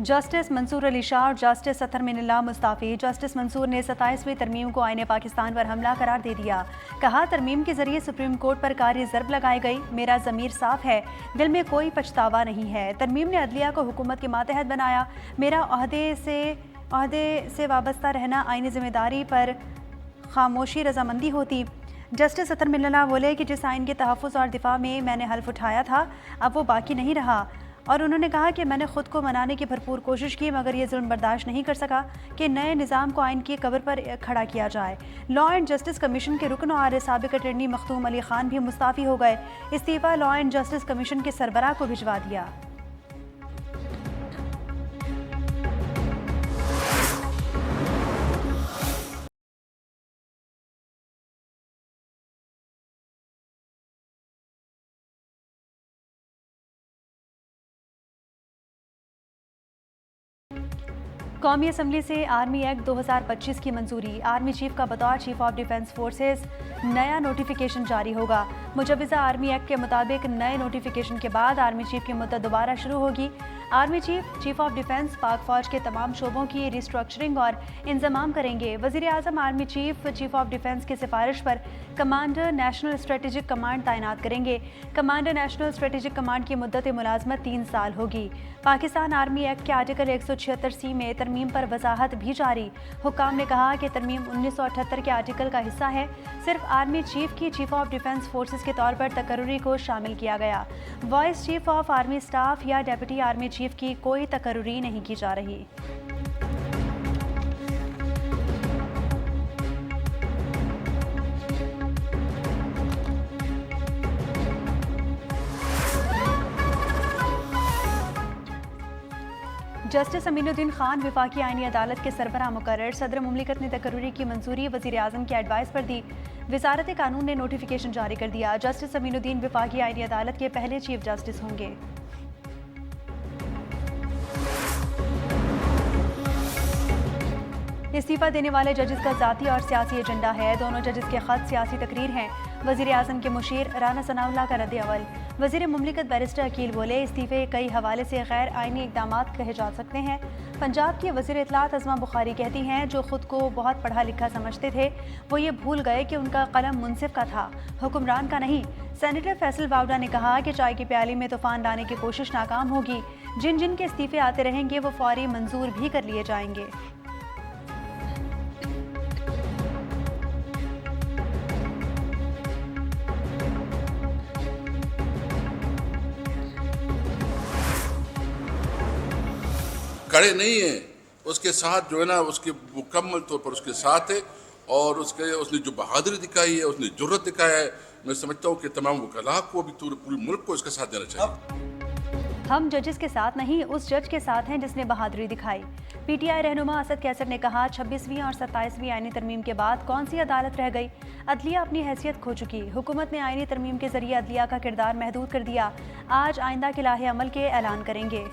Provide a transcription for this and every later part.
Justice Mansoor Ali Shah और justice अतर Minallah Mustafi. Justice Mansoor ने 27वीं तरमीम को आईने पाकिस्तान पर हमला करार दे दिया। कहा, तरमीम के जरिए सुप्रीम कोर्ट पर कारी ज़र्ब लगाई गई। मेरा ज़मीर साफ है, दिल में कोई पछतावा नहीं है। तरमीम ने अदलिया को हुकूमत के मातहत बनाया। मेरा अहदे से वाबस्ता रहना आईनी जिम्मेदारी पर खामोशी रजामंदी होती। जस्टिस अतर मिनल्ला बोले कि जिस आइन के तहफ़्फ़ुज़ और दिफा में मैंने हल्फ उठाया था, अब वो बाकी नहीं रहा। और उन्होंने कहा कि मैंने खुद को मनाने की भरपूर कोशिश की, मगर ये जुल्म बर्दाश्त नहीं कर सका कि नए निज़ाम को आइन की कबर पर खड़ा किया जाए। लॉ एंड जस्टिस कमीशन के रुकन और साबिक अटर्नी मखदूम अली खान भी मुस्ताफ़ी हो गए। इस्तीफ़ा लॉ एंड जस्टिस कमीशन के सरबराह को भिजवा दिया। कौमी असम्बली से आर्मी एक्ट 2025 की मंजूरी। आर्मी चीफ का बतौर चीफ ऑफ डिफेंस फोर्सेस नया नोटिफिकेशन जारी होगा। मुजवज़ा आर्मी एक्ट के मुताबिक नए नोटिफिकेशन के बाद आर्मी चीफ की मुद्दत दोबारा शुरू होगी। आर्मी चीफ ऑफ डिफेंस पाक फौज के तमाम शोबों की रिस्ट्रक्चरिंग और इंतजाम करेंगे। वज़ीर आज़म आर्मी चीफ ऑफ डिफेंस की सिफारिश पर कमांडर नेशनल स्ट्रेटेजिक कमांड तैनात करेंगे। कमांडर नेशनल स्ट्रेटेजिक कमांड की मुद्दत मुलाजमत 3 साल होगी। पाकिस्तान आर्मी एक्ट के आर्टिकल 176C में तरमीम पर वजाहत भी जारी। हुक्काम ने कहा कि तरमीम 1978 के आर्टिकल का हिस्सा है। सिर्फ आर्मी चीफ की चीफ ऑफ डिफेंस फोर्सेस के तौर पर तकर्रुरी को शामिल किया गया। Vice chief of army staff या डेप्यूटी आर्मी चीफ की कोई तकर्रुरी नहीं की जा रही। जस्टिस अमीनुद्दीन खान विफाकी आईनी अदालत के सरबराह मुकर्रर। सदर मुमलिकत ने तकर्रुरी की मंजूरी वज़ीर आज़म की एडवाइस पर दी। वज़ारत कानून ने नोटिफिकेशन जारी कर दिया। जस्टिस अमीनुद्दीन विफाकी आईनी अदालत के पहले चीफ जस्टिस होंगे। इस्तीफा देने वाले जजेस का ज़ाती और सियासी एजेंडा है। दोनों जजेस के ख़त सियासी तकरीर हैं। वज़ीर आज़म के मुशीर राना सनाउल्लाह का रद्द अवल। वज़ीर मुमलिकत बैरिस्टर अकील बोले, इस्तीफ़े कई हवाले से गैर आइनी इक़दामात कहे जा सकते हैं। पंजाब की वज़ीर इत्तलात अज़मा बुखारी कहती हैं, जो ख़ुद को बहुत पढ़ा लिखा समझते थे वो ये भूल गए कि उनका कलम मुनसिफ का था, हुक्मरान का नहीं। सेनेटर फैसल वावडा ने कहा कि चाय की प्याली में तूफ़ान लाने की कोशिश नाकाम होगी। जिन जिन के इस्तीफ़े आते रहेंगे वो फौरी मंजूर भी कर लिए जाएंगे। कड़े नहीं है, उसके साथ जो है ना, उसके मुकम्मल तौर पर उसके साथ है। और उसने जो बहादुरी दिखाई है, उसने जुर्रत दिखाया है, मैं समझता हूँ कि तमाम वकला को भी पूरे मुल्क को इसका साथ देना चाहिए। हम जजेस के साथ नहीं, उस जज के साथ हैं जिसने बहादुरी दिखाई। पीटीआई रहनुमा असद कैसर ने कहा, 26वीं और 27वीं आईनी तरमीम के बाद कौन सी अदालत रह गई? अदलिया अपनी हैसियत खो चुकी। हुकूमत ने आईनी तरमीम के जरिए अदलिया का किरदार महदूद कर दिया। आज आइंदा के लाहे अमल के ऐलान करेंगे।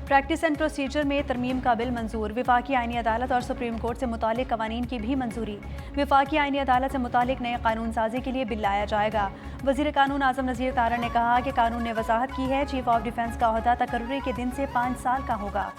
प्रैक्टिस एंड प्रोसीजर में तरमीम का बिल मंजूर। विफाकी आईनी अदालत और सुप्रीम कोर्ट से मुतालिक कवानीन की भी मंजूरी। विफाकी आईनी अदालत से मुतालिक नए कानून साजी के लिए बिल लाया जाएगा। वज़ीर कानून आज़म नज़ीर तारा ने कहा कि कानून ने वजाहत की है, चीफ ऑफ डिफेंस का ओहदा तकर्रुरी के दिन से 5 साल का होगा।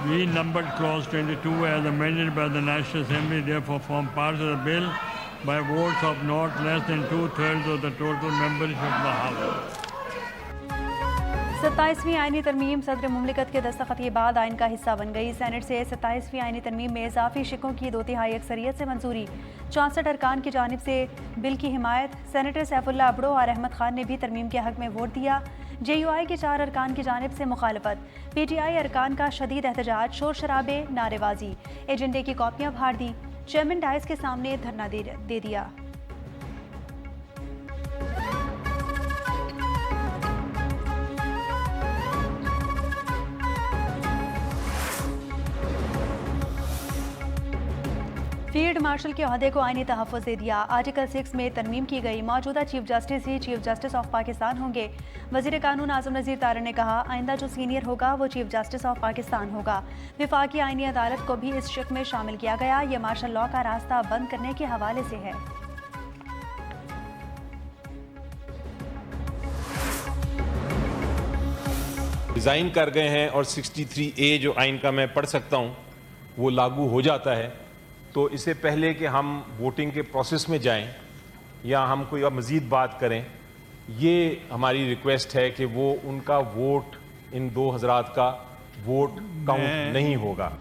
We numbered clause 22 as amended by the National Assembly therefore form part of the bill by votes of not less than 2/3 of the total membership of the House. 27वीं आईनी तरमीम सदर मुमलिकत के दस्तखत के बाद आइन का हिस्सा बन गई। सेनेट से 27वीं आईनी तरमीम में इजाफी शिकों की 2/3 अक्सरियत से मंजूरी। 64 अरकान की जानिब से बिल की हिमायत। सेनेटर सैफुल्लाह अबड़ो और अहमद खान ने भी तरमीम के हक में वोट दिया। JUI के 4 अरकान की जानिब से मुखालफत। PTI अरकान का शदीद एहतजाज, शोर शराबे, नारेबाजी। एजेंडे की कॉपियाँ फाड़ दी। चेयरमैन डाइस के सामने धरना दे दिया। फील्ड मार्शल के ओहदे को आईनी तहफ़्फ़ुज़ दे दिया। आर्टिकल 6 में तरमीम की गई। मौजूदा chief justice he chief justice of Pakistan होंगे। वज़ीर कानून आज़म नज़ीर तारड़ ने कहा, आइंदा जो सीनियर होगा वो चीफ जस्टिस ऑफ पाकिस्तान होगा। वफाकी आईनी अदालत को भी इस शिक में शामिल किया गया। ये मार्शल लॉ का रास्ता बंद करने के हवाले से है। डिज़ाइन कर गए हैं और 63A जो आइन का मैं पढ़ सकता हूँ वो लागू हो जाता है। तो इससे पहले कि हम वोटिंग के प्रोसेस में जाएं या हम कोई और मज़ीद बात करें, ये हमारी रिक्वेस्ट है कि वो उनका वोट, इन दो हज़रात का वोट काउंट नहीं होगा।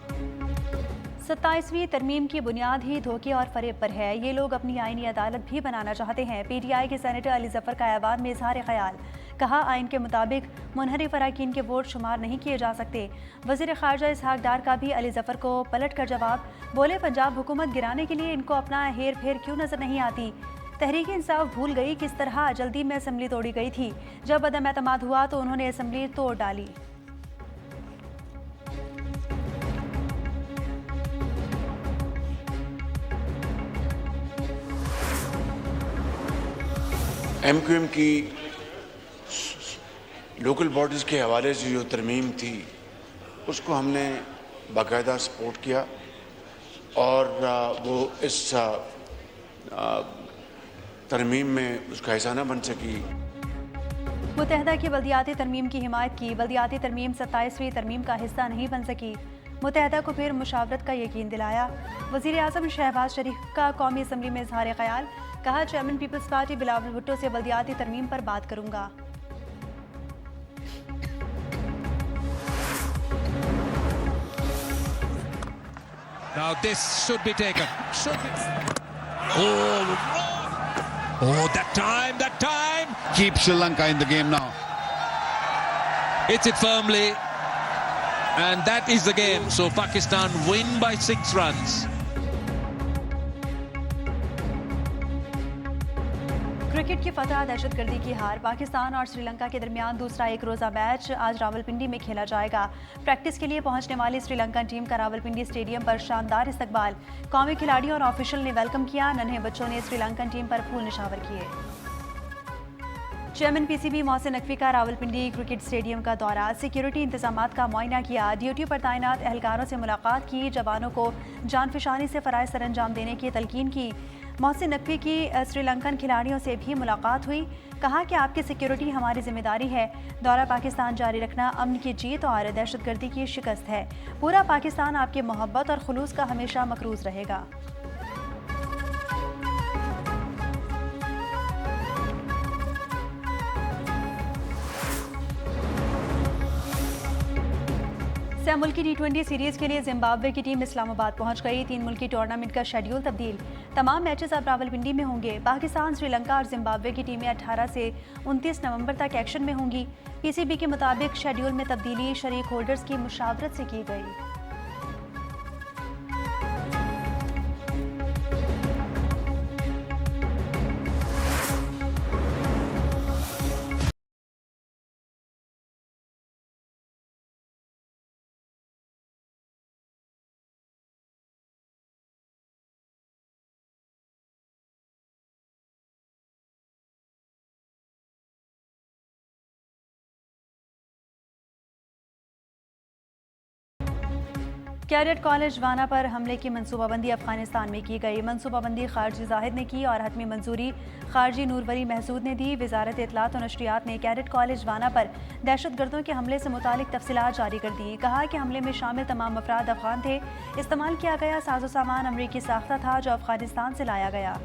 27वीं तरमीम की बुनियाद ही धोखे और फरेब पर है। ये लोग अपनी आईनी अदालत भी बनाना चाहते हैं। PTI के सेनेटर अली जफर का ऐवान में इजहार ख्याल। कहा, आइन के मुताबिक मुनहरिफ अरकान के वोट शुमार नहीं किए जा सकते। वज़ीर ख़ारजा इसहाक डार का भी अली जफर को पलट कर जवाब। बोले, पंजाब हुकूमत गिराने के लिए इनको अपना हेर फेर क्यों नजर नहीं आती। तहरीक इंसाफ भूल गई किस तरह जल्दी में असम्बली तोड़ी गई थी। जब अदम एतमाद हुआ तो उन्होंने असम्बली तोड़ डाली। MQM की लोकल बॉडीज़ के हवाले से जो तरमीम थी उसको हमने बाकायदा सपोर्ट किया और वो इस तरमीम में उसका हिस्सा न बन सकी। मुत्तहदा की बल्दियाती तरमीम की हिमायत की। बल्दियाती तरमीम 27वीं तरमीम का हिस्सा नहीं बन सकी। मुत्तहदा को फिर मुशावरत का यकीन दिलाया। वज़ीर आज़म शहबाज शरीफ का कौमी असम्बली में इजहार ख्याल। कहा, चेयरमैन पीपल्स पार्टी बिलावल भुट्टो से बल्दियाती तरमीम पर बात करूंगा। Now this should be taken. Oh, that time. Keep Sri Lanka in the game now. Hits it firmly. And that is the game. So Pakistan win by 6 runs. Cricket की फतह, दहशतगर्दी की हार। पाकिस्तान और श्रीलंका के दरमियान दूसरा एक रोज़ा मैच आज रावलपिंडी में खेला जाएगा। प्रैक्टिस के लिए पहुंचने वाली श्रीलंकन टीम का रावलपिंडी स्टेडियम पर शानदार इस्तकबाल। कौमी खिलाड़ियों और ऑफिशियल ने वेलकम किया। नन्हे बच्चों ने श्रीलंकन टीम पर फूल निशावर किए। चेयरमैन PCB मोहसिन नकवी का रावलपिंडी क्रिकेट स्टेडियम का दौरा। सिक्योरिटी इंतजामात का मुआयना किया। ड्यूटी पर तैनात एहलकारों से मुलाकात की। जवानों को जानफिशानी से फ़राइज़ सरअंजाम देने की तलकीन की। मोहसिन नकवी की श्रीलंकन खिलाड़ियों से भी मुलाकात हुई। कहा कि आपकी सिक्योरिटी हमारी जिम्मेदारी है। दौरा पाकिस्तान जारी रखना अमन की जीत और दहशतगर्दी की शिकस्त है। पूरा पाकिस्तान आपकी मोहब्बत और खुलूस का हमेशा मकरूज रहेगा। सह मुल्की T20 सीरीज़ के लिए जिम्बाब्वे की टीम इस्लामाबाद पहुंच गई। 3 मुल्की टूर्नामेंट का शेड्यूल तब्दील। तमाम मैचेस अब रावलपिंडी में होंगे। पाकिस्तान, श्रीलंका और जिम्बाब्वे की टीमें 18 से 29 नवंबर तक एक्शन में होंगी। PCB के मुताबिक शेड्यूल में तब्दीली शरीक होल्डर्स की मुशावरत से की गई। कैडेट कॉलेज वाना पर हमले की मनसूबाबंदी अफगानिस्तान में की गई। मनसूबाबंदी खारजी जाहिद ने की और हतमी मंजूरी खारजी नूरवरी महसूद ने दी। वजारत इत्तलात और नशरियात ने कैडेट कॉलेज वाना पर दहशतगर्दों के हमले से मुतालिक तफसीलात जारी कर दी। कहा कि हमले में शामिल तमाम अफराद अफगान थे। इस्तेमाल किया गया साजो सामान अमरीकी साख्ता था जो अफगानिस्तान से लाया गया।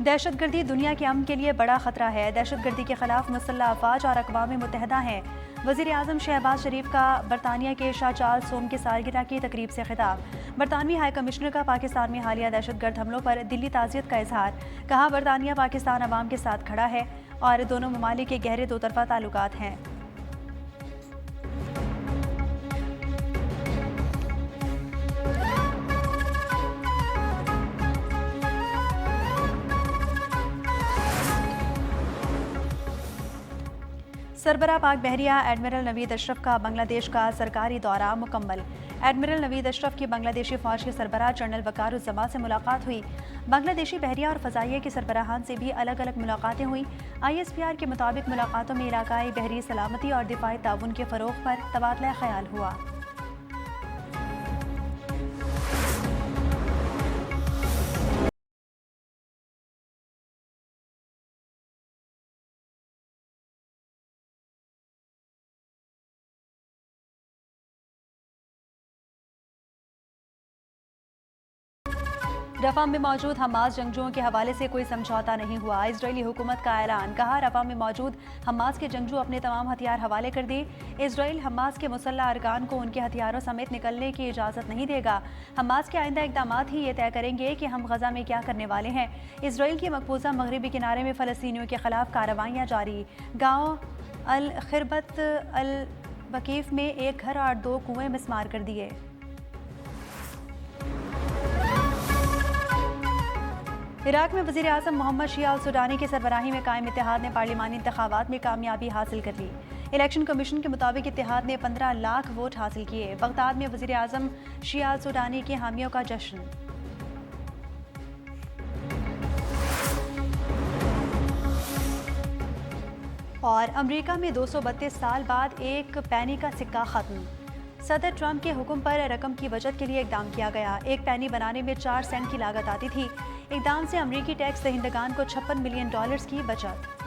दहशतगर्दी दुनिया के अमन के लिए बड़ा खतरा है। दहशतगर्दी के खिलाफ मुसल्लह अफवाज और अक़वाम मुत्तहिदा हैं। वज़ीर आज़म शहबाज शरीफ का बरतानिया के शाह चार्ल्स सोम की सालगिरह की तकरीब से खिताब। बरतानवी हाई कमिश्नर का पाकिस्तान में हालिया दहशतगर्द हमलों पर दिली ताज़ियत का इजहार। कहा, बरतानिया पाकिस्तान अवाम के साथ खड़ा है और दोनों ममालिक के गहरे दो तरफ़ा ताल्लुकात हैं। सरबराह पाक बहरिया एडमिरल नवीद अशरफ का बांग्लादेश का सरकारी दौरा मुकम्मल। एडमिरल नवीद अशरफ की बांग्लादेशी फौज के सरबराह जनरल वकारुज़्ज़मा से मुलाकात हुई। बांग्लादेशी बहरिया और फ़ज़ाइया के सरबराहान से भी अलग अलग मुलाकातें हुई। ISPR के मुताबिक मुलाकातों में इलाकाई बहरी सलामती और दिफाई ताउन के फ़रोग़ पर तबादला ख्याल हुआ। रफ़ा में मौजूद हमास जंगजुओं के हवाले से कोई समझौता नहीं हुआ। इजरायली हुकूमत का ऐलान, कहा रफ़ा में मौजूद हमास के जंगजू अपने तमाम हथियार हवाले कर दिए। इसराइल हमास के मुसल्लह अरकान को उनके हथियारों समेत निकलने की इजाज़त नहीं देगा। हमास के आइंदा इक़दाम ही ये तय करेंगे कि हम गज़ा में क्या करने वाले हैं। इसराइल की मकबूजा मगरबी किनारे में फ़लस्तीनियों के खिलाफ कार्रवाइयाँ जारी। गाँव अल खिरबत अल वकीफ़ में एक घर और 2 कुएँ मिस्मार कर दिए। इराक में वज़ीर आज़म मोहम्मद शिया अल सुडानी की सरबराही में कायम इत्तेहाद ने पार्लिमानी इंतखाबात में कामयाबी हासिल कर ली। इलेक्शन कमीशन के मुताबिक इत्तेहाद ने 15 लाख वोट हासिल किए। बगदाद में वज़ीर आज़म शिया अल सुडानी के हामियों का जश्न। और अमरीका में 232 साल बाद एक पैनी का सिक्का ख़त्म। सदर ट्रंप के हुक्म पर रकम की बचत के लिए इक़दाम किया गया। एक पैनी बनाने में 4 सेंट की लागत आती थी। इक़दाम से अमरीकी टैक्स दहिंदगान को $56 मिलियन की बचत।